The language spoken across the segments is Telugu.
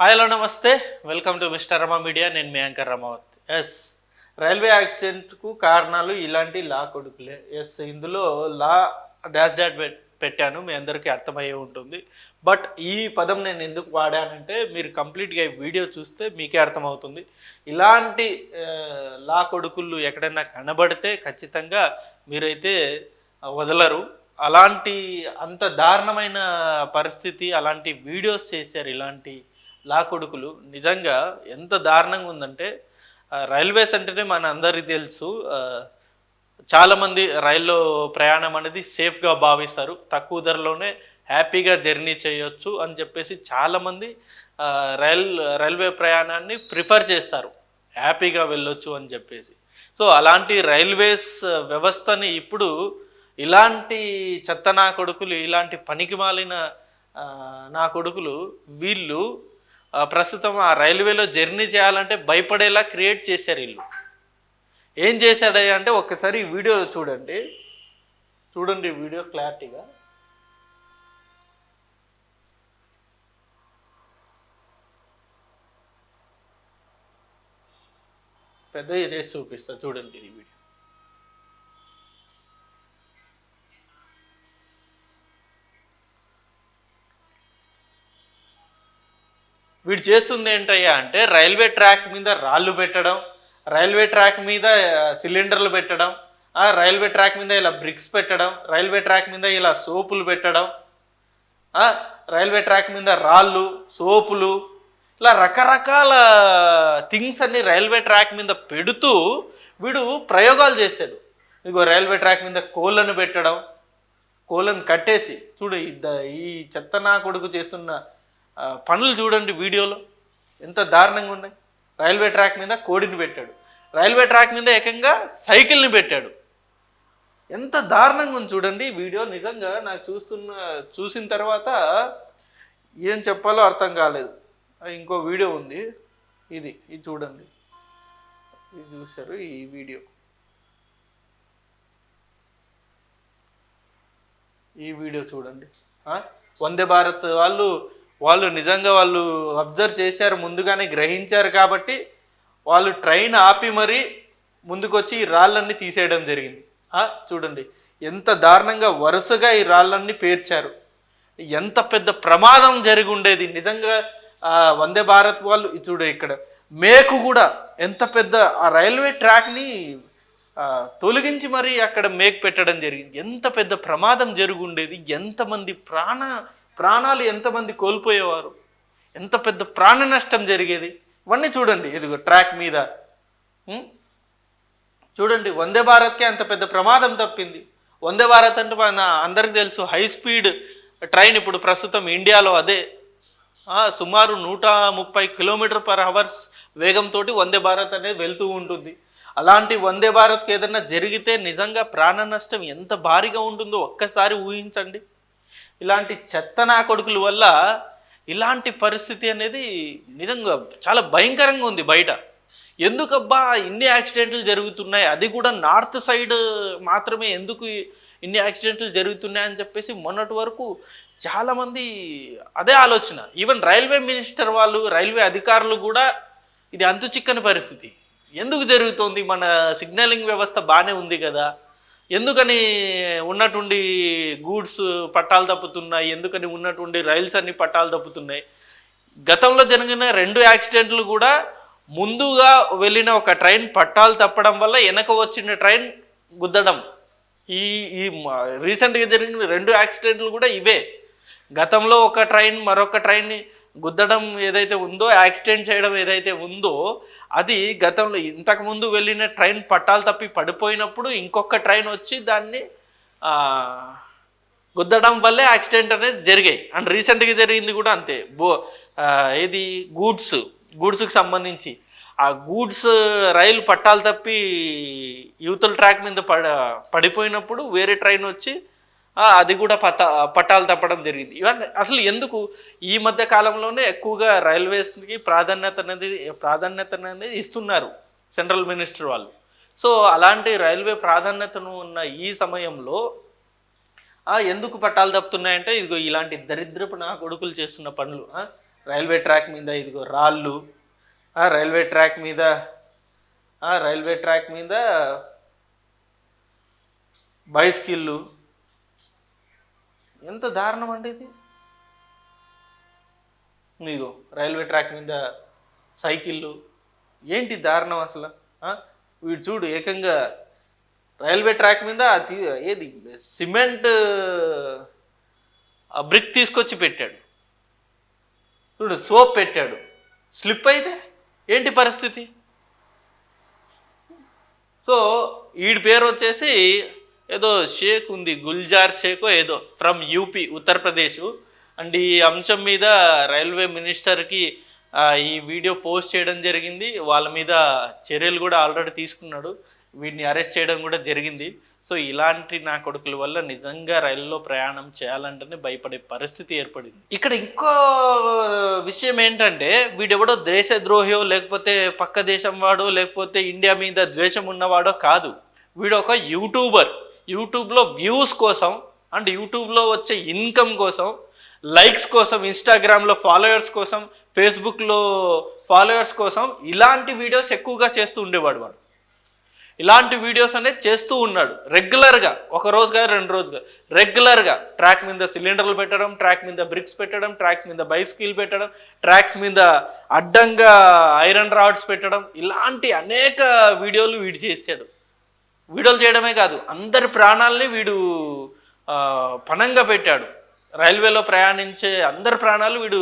హలో నమస్తే, welcome to mister Rama media. నేను మీ యాంకర్ రమావత్. ఎస్, రైల్వే యాక్సిడెంట్కు కారణాలు ఇలాంటి లా కొడుకులే. ఎస్, ఇందులో లా డాష్ డాట్ పెట్టాను, మీ అందరికీ అర్థమయ్యే ఉంటుంది. బట్ ఈ పదం నేను ఎందుకు వాడానంటే మీరు కంప్లీట్గా ఈ వీడియో చూస్తే మీకే అర్థమవుతుంది. ఇలాంటి లా కొడుకులు ఎక్కడైనా కనబడితే ఖచ్చితంగా మీరైతే వదలరు. అలాంటి అంత దారుణమైన పరిస్థితి, అలాంటి వీడియోస్ చేశారు ఇలాంటి లా కొడుకులు. నిజంగా ఎంత దారుణంగా ఉందంటే, రైల్వేస్ అంటేనే మన అందరికీ తెలుసు, చాలామంది రైల్లో ప్రయాణం అనేది సేఫ్గా భావిస్తారు, తక్కువ ధరలోనే హ్యాపీగా జర్నీ చేయొచ్చు అని చెప్పేసి చాలామంది రైల్వే ప్రయాణాన్ని ప్రిఫర్ చేస్తారు, హ్యాపీగా వెళ్ళొచ్చు అని చెప్పేసి. సో అలాంటి రైల్వేస్ వ్యవస్థని ఇప్పుడు ఇలాంటి చెత్త నా కొడుకులు, ఇలాంటి పనికిమాలిన నా కొడుకులు వీళ్ళు ప్రస్తుతం ఆ రైల్వేలో జర్నీ చేయాలంటే భయపడేలా క్రియేట్ చేశారు వీళ్ళు. ఏం చేశాడు అంటే ఒక్కసారి ఈ వీడియో చూడండి, వీడియో క్లారిటీగా. పెద్ద చేసి చూపిస్తా, చూడండి ఈ వీడియో. వీడు చేస్తుంది ఏంటయ్యా అంటే రైల్వే ట్రాక్ మీద రాళ్ళు పెట్టడం, రైల్వే ట్రాక్ మీద సిలిండర్లు పెట్టడం, రైల్వే ట్రాక్ మీద ఇలా బ్రిక్స్ పెట్టడం, రైల్వే ట్రాక్ మీద ఇలా సోపులు పెట్టడం, రైల్వే ట్రాక్ మీద రాళ్ళు, సోపులు, ఇలా రకరకాల థింగ్స్ అన్ని రైల్వే ట్రాక్ మీద పెడుతూ వీడు ప్రయోగాలు చేశాడు. ఇదిగో రైల్వే ట్రాక్ మీద కోళ్ళను పెట్టడం, కోళ్ళను కట్టేసి చూడు. ఈ చెత్త నా కొడుకు చేస్తున్న పనులు చూడండి వీడియోలో ఎంత దారుణంగా ఉన్నాయి. రైల్వే ట్రాక్ మీద కోడిని పెట్టాడు, రైల్వే ట్రాక్ మీద ఏకంగా సైకిల్ని పెట్టాడు. ఎంత దారుణంగా ఉంది చూడండి వీడియో. నిజంగా నాకు చూసిన తర్వాత ఏం చెప్పాలో అర్థం కాలేదు. ఇంకో వీడియో ఉంది, ఇది చూడండి, ఇది చూశారు ఈ వీడియో. ఈ వీడియో చూడండి. వందే భారత్ వాళ్ళు నిజంగా వాళ్ళు అబ్జర్వ్ చేశారు, ముందుగానే గ్రహించారు కాబట్టి వాళ్ళు ట్రైన్ ఆపి మరీ ముందుకొచ్చి ఈ రాళ్ళన్నీ తీసేయడం జరిగింది. చూడండి ఎంత దారుణంగా వరుసగా ఈ రాళ్ళన్నీ పేర్చారు. ఎంత పెద్ద ప్రమాదం జరిగి ఉండేది నిజంగా. వందే భారత్ వాళ్ళు చూడ ఇక్కడ మేకు కూడా ఎంత పెద్ద ఆ రైల్వే ట్రాక్ని తొలగించి మరీ అక్కడ మేక్ పెట్టడం జరిగింది. ఎంత పెద్ద ప్రమాదం జరిగి ఉండేది, ఎంతమంది ప్రాణాలు ఎంతమంది కోల్పోయేవారు, ఎంత పెద్ద ప్రాణ నష్టం జరిగేది. ఇవన్నీ చూడండి. ఇదిగో ట్రాక్ మీద చూడండి, వందే భారత్కే అంత పెద్ద ప్రమాదం తప్పింది. వందే భారత్ అంటే మన అందరికి తెలుసు హై స్పీడ్ ట్రైన్. ఇప్పుడు ప్రస్తుతం ఇండియాలో అదే సుమారు 130 km/h వేగంతో వందే భారత్ అనేది వెళ్తూ ఉంటుంది. అలాంటి వందే భారత్కి ఏదైనా జరిగితే నిజంగా ప్రాణ నష్టం ఎంత భారీగా ఉంటుందో ఒక్కసారి ఊహించండి. ఇలాంటి చెత్త నా కొడుకుల వల్ల ఇలాంటి పరిస్థితి అనేది నిజంగా చాలా భయంకరంగా ఉంది బయట. ఎందుకబ్బా ఇన్ని యాక్సిడెంట్లు జరుగుతున్నాయి, అది కూడా నార్త్ సైడ్ మాత్రమే ఎందుకు ఇన్ని యాక్సిడెంట్లు జరుగుతున్నాయని చెప్పేసి మొన్నటి వరకు చాలామంది అదే ఆలోచన. ఈవెన్ రైల్వే మినిస్టర్ వాళ్ళు, రైల్వే అధికారులు కూడా ఇది అంతు చిక్కని పరిస్థితి. ఎందుకు జరుగుతోంది, మన సిగ్నలింగ్ వ్యవస్థ బాగానే ఉంది కదా, ఎందుకని ఉన్నటువంటి గూడ్స్ పట్టాలు తప్పుతున్నాయి, ఎందుకని ఉన్నటువంటి రైల్స్ అన్ని పట్టాలు తప్పుతున్నాయి. గతంలో జరిగిన 2 యాక్సిడెంట్లు కూడా ముందుగా వెళ్ళిన ఒక ట్రైన్ పట్టాలు తప్పడం వల్ల వెనక వచ్చిన ట్రైన్ గుద్దడం. ఈ ఈ రీసెంట్గా జరిగిన 2 యాక్సిడెంట్లు కూడా ఇవే. గతంలో ఒక ట్రైన్ మరొక ట్రైన్ని గుద్దడం ఏదైతే ఉందో, యాక్సిడెంట్ చేయడం ఏదైతే ఉందో, అది గతంలో ఇంతకుముందు వెళ్ళిన ట్రైన్ పట్టాలు తప్పి పడిపోయినప్పుడు ఇంకొక ట్రైన్ వచ్చి దాన్ని గుద్దడం వల్లే యాక్సిడెంట్ అనేది జరిగాయి. అండ్ రీసెంట్గా జరిగింది కూడా అంతే. ఇది గూడ్స్కి సంబంధించి ఆ గూడ్స్ రైలు పట్టాలు తప్పి యూతల ట్రాక్ మీద పడిపోయినప్పుడు వేరే ట్రైన్ వచ్చి అది కూడా పట్టాలు తప్పడం జరిగింది. ఇవన్నీ అసలు ఎందుకు ఈ మధ్య కాలంలోనే ఎక్కువగా రైల్వేస్కి ప్రాధాన్యత అనేది ఇస్తున్నారు సెంట్రల్ మినిస్టర్ వాళ్ళు. సో అలాంటి రైల్వే ప్రాధాన్యతను ఉన్న ఈ సమయంలో ఎందుకు పట్టాలు తప్పుతున్నాయంటే ఇదిగో ఇలాంటి దరిద్రపు నా కొడుకులు చేస్తున్న పనులు. రైల్వే ట్రాక్ మీద ఇదిగో రాళ్ళు, రైల్వే ట్రాక్ మీద బైస్కిళ్ళు. ఎంత దారుణం అండి ఇది. ఇదిగో రైల్వే ట్రాక్ మీద సైకిళ్ళు. ఏంటి దారుణం అసలు. వీడు చూడు ఏకంగా రైల్వే ట్రాక్ మీద ఏది సిమెంట్ బ్రిక్ తీసుకొచ్చి పెట్టాడు. చూడు సోప్ పెట్టాడు, స్లిప్ అయితే ఏంటి పరిస్థితి. సో వీడి పేరు వచ్చేసి ఏదో షేక్ ఉంది, గుల్జార్ షేకో ఏదో, ఫ్రమ్ యూపీ ఉత్తరప్రదేశ్. అండ్ ఈ అంశం మీద రైల్వే మినిస్టర్కి ఈ వీడియో పోస్ట్ చేయడం జరిగింది. వాళ్ళ మీద చర్యలు కూడా ఆల్రెడీ తీసుకున్నాడు, వీడిని అరెస్ట్ చేయడం కూడా జరిగింది. సో ఇలాంటి నా కొడుకుల వల్ల నిజంగా రైల్లో ప్రయాణం చేయాలంటేనే భయపడే పరిస్థితి ఏర్పడింది. ఇక్కడ ఇంకో విషయం ఏంటంటే, వీడెవడో దేశద్రోహో లేకపోతే పక్క దేశం వాడో లేకపోతే ఇండియా మీద ద్వేషం ఉన్నవాడో కాదు. వీడు ఒక యూట్యూబర్. యూట్యూబ్లో వ్యూస్ కోసం అండ్ యూట్యూబ్లో వచ్చే ఇన్కమ్ కోసం, లైక్స్ కోసం, ఇన్స్టాగ్రామ్లో ఫాలోయర్స్ కోసం, ఫేస్బుక్లో ఫాలోయర్స్ కోసం ఇలాంటి వీడియోస్ ఎక్కువగా చేస్తూ ఉండేవాడు. వాడు ఇలాంటి వీడియోస్ అనేది చేస్తూ ఉన్నాడు రెగ్యులర్గా, ఒక రోజుగా 2 రోజుగా రెగ్యులర్గా. ట్రాక్ మీద సిలిండర్లు పెట్టడం, ట్రాక్ మీద బ్రిక్స్ పెట్టడం, ట్రాక్స్ మీద బైస్కిల్ పెట్టడం, ట్రాక్స్ మీద అడ్డంగా ఐరన్ రాడ్స్ పెట్టడం, ఇలాంటి అనేక వీడియోలు వీడు చేశాడు. వీడియోలు చేయడమే కాదు, అందరి ప్రాణాలని వీడు పణంగా పెట్టాడు. రైల్వేలో ప్రయాణించే అందరి ప్రాణాలు వీడు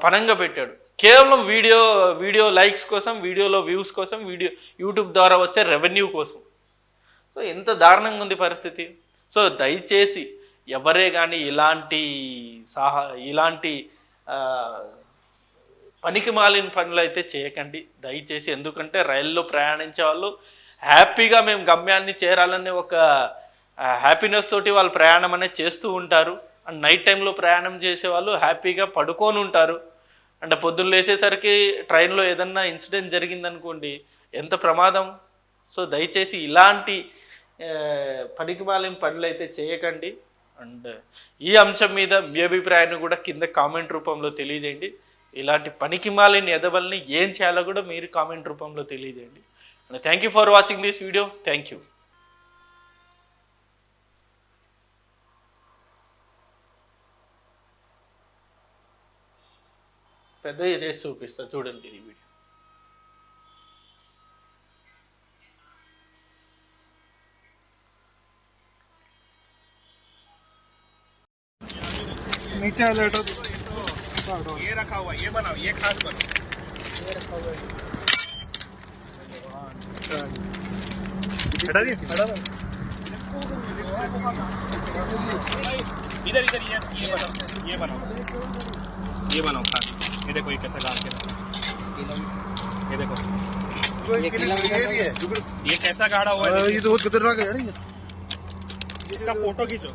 పణంగా పెట్టాడు. కేవలం వీడియో లైక్స్ కోసం, వీడియోలో వ్యూస్ కోసం, యూట్యూబ్ ద్వారా వచ్చే రెవెన్యూ కోసం. సో ఎంత దారుణంగా ఉంది పరిస్థితి. సో దయచేసి ఎవరే కానీ ఇలాంటి పనికి మాలిన పనులు అయితే చేయకండి దయచేసి. ఎందుకంటే రైల్లో ప్రయాణించే వాళ్ళు హ్యాపీగా మేము గమ్యాన్ని చేరాలనే ఒక హ్యాపీనెస్ తోటి వాళ్ళు ప్రయాణం అనేది చేస్తూ ఉంటారు. అండ్ నైట్ టైంలో ప్రయాణం చేసే వాళ్ళు హ్యాపీగా పడుకొని ఉంటారు. అంటే పొద్దున్న లేసేసరికి ట్రైన్లో ఏదన్నా ఇన్సిడెంట్ జరిగిందనుకోండి, ఎంత ప్రమాదం. సో దయచేసి ఇలాంటి పనికిమాలిన పనులు అయితే చేయకండి. అండ్ ఈ అంశం మీద మీ అభిప్రాయాన్ని కూడా కింద కామెంట్ రూపంలో తెలియజేయండి. ఇలాంటి పనికిమాలిన ఎదవల్ని ఏం చేయాలో కూడా మీరు కామెంట్ రూపంలో తెలియజేయండి. And thank you for watching this video. Thank you. పెద్ద చేసి చూపిస్తా చూడండి ఈ వీడియో. नीचे लेटो, ये रखा हुआ, ये बनाओ, ये खास बस ये रखा हुआ है। हटा दिया, हटा दो। इधर इधर ये बनाओ खास। ये देखो ये कैसा गाड़ के रखा, ये देखो ये कैसा गाड़ा हुआ है। ये तो बहुत खतरनाक है यार। इसका फोटो खींचो।